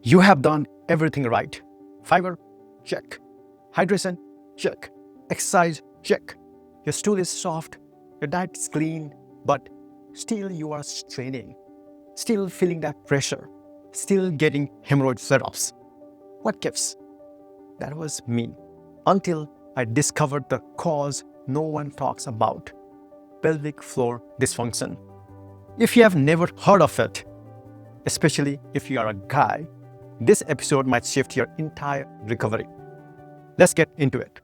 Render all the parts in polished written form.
You have done everything right. Fiber, check. Hydration, check. Exercise, check. Your stool is soft, your diet is clean, but still you are straining, still feeling that pressure, still getting hemorrhoid flare-ups. What gives? That was me. Until I discovered the cause no one talks about: pelvic floor dysfunction. If you have never heard of it, especially if you are a guy, this episode might shift your entire recovery. Let's get into it.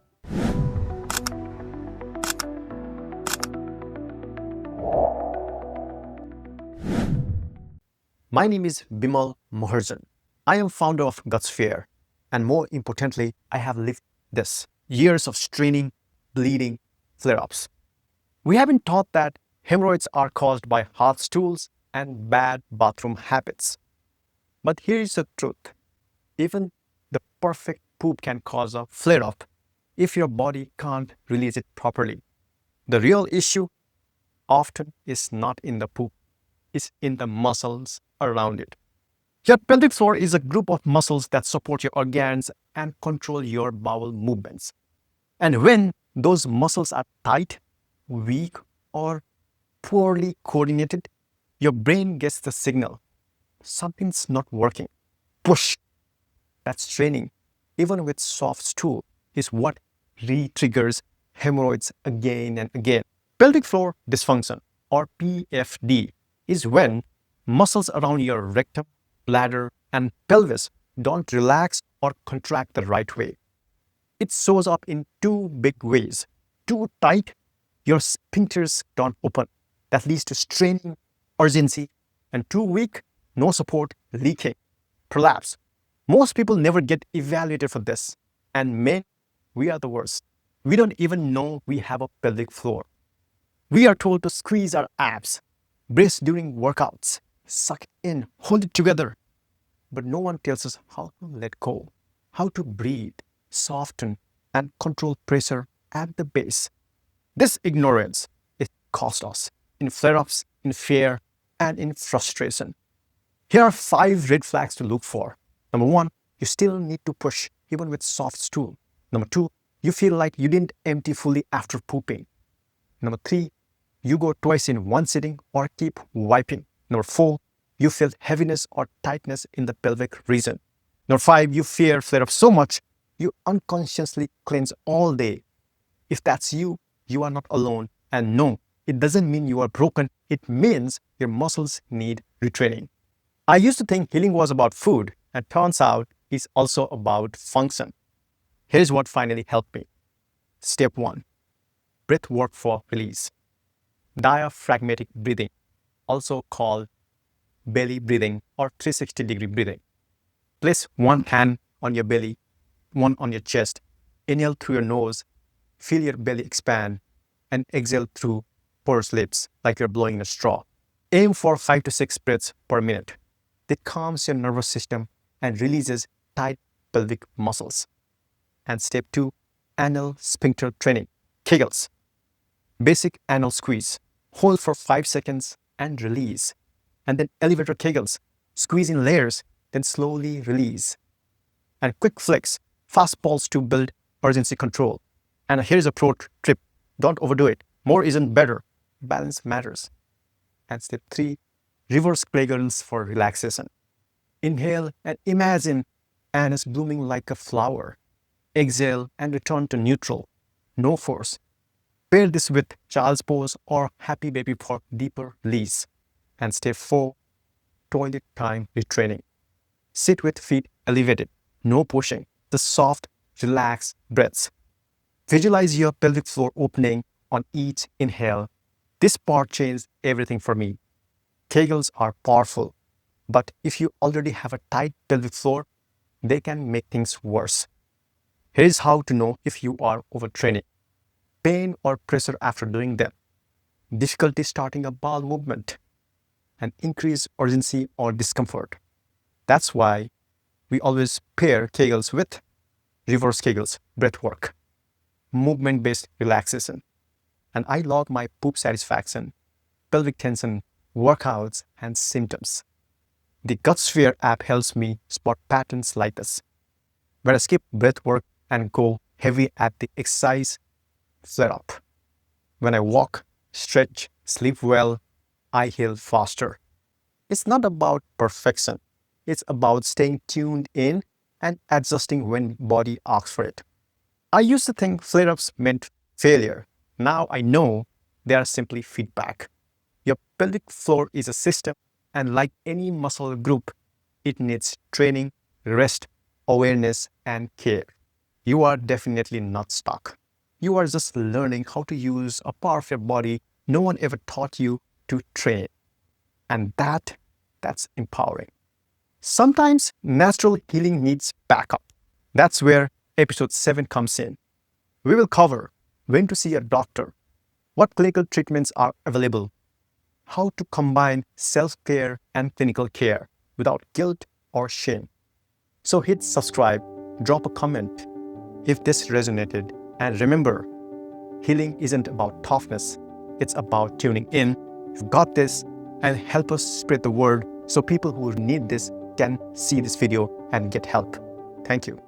My name is Bimal Maharjan. I am founder of Gutsphere, and more importantly, I have lived this: years of straining, bleeding, flare-ups. We have been taught that hemorrhoids are caused by hard stools and bad bathroom habits. But here is the truth: even the perfect poop can cause a flare-up if your body can't release it properly. The real issue often is not in the poop, it's in the muscles around it. Your pelvic floor is a group of muscles that support your organs and control your bowel movements. And when those muscles are tight, weak, or poorly coordinated, your brain gets the signal: something's not working. Push. That straining, even with soft stool, is what re-triggers hemorrhoids again and again. Pelvic floor dysfunction, or PFD, is when muscles around your rectum, bladder, and pelvis don't relax or contract the right way. It shows up in two big ways. Too tight, your sphincters don't open. That leads to straining, urgency. And too weak, no support, leaking, prolapse. Most people never get evaluated for this. And men, we are the worst. We don't even know we have a pelvic floor. We are told to squeeze our abs, brace during workouts, suck in, hold it together. But no one tells us how to let go, how to breathe, soften, and control pressure at the base. This ignorance, it cost us in flare-ups, in fear, and in frustration. Here are 5 red flags to look for. Number 1, you still need to push even with soft stool. Number 2, you feel like you didn't empty fully after pooping. Number 3, you go twice in one sitting or keep wiping. Number 4, you feel heaviness or tightness in the pelvic region. Number 5, you fear flare-ups so much you unconsciously cleanse all day. If that's you, you are not alone. And no, it doesn't mean you are broken. It means your muscles need retraining. I used to think healing was about food, and turns out it's also about function. Here's what finally helped me. Step 1, breathwork for release. Diaphragmatic breathing, also called belly breathing or 360-degree breathing. Place one hand on your belly, one on your chest. Inhale through your nose, feel your belly expand, and exhale through pursed lips like you're blowing a straw. Aim for 5 to 6 breaths per minute. It calms your nervous system and releases tight pelvic muscles. And step 2, anal sphincter training. Kegels. Basic anal squeeze. Hold for 5 seconds and release. And then elevator Kegels. Squeeze in layers, then slowly release. And quick flex, fast pulse to build urgency control. And here's a pro tip: don't overdo it. More isn't better. Balance matters. And step 3, reverse Kegels for relaxation. Inhale and imagine anus blooming like a flower. Exhale and return to neutral. No force. Pair this with child's pose or happy baby for deeper release. And step 4, toilet time retraining. Sit with feet elevated, no pushing, the soft, relaxed breaths. Visualize your pelvic floor opening on each inhale. This part changed everything for me. Kegels are powerful, but if you already have a tight pelvic floor, they can make things worse. Here's how to know if you are overtraining. Pain or pressure after doing them. Difficulty starting a bowel movement. And increased urgency or discomfort. That's why we always pair Kegels with reverse Kegels, breathwork, movement-based relaxation. And I log my poop satisfaction, pelvic tension, workouts, and symptoms. The Gutsphere app helps me spot patterns like this, where I skip breathwork and go heavy at the exercise flare-up. When I walk, stretch, sleep well, I heal faster. It's not about perfection. It's about staying tuned in and adjusting when body asks for it. I used to think flare-ups meant failure. Now I know they are simply feedback. Your pelvic floor is a system, and like any muscle group, it needs training, rest, awareness, and care. You are definitely not stuck. You are just learning how to use a part of your body no one ever taught you to train. And that's empowering. Sometimes natural healing needs backup. That's where episode 7 comes in. We will cover when to see a doctor, what clinical treatments are available, how to combine self-care and clinical care without guilt or shame. So hit subscribe, drop a comment if this resonated, and remember, healing isn't about toughness, it's about tuning in. You've got this, and help us spread the word so people who need this can see this video and get help. Thank you.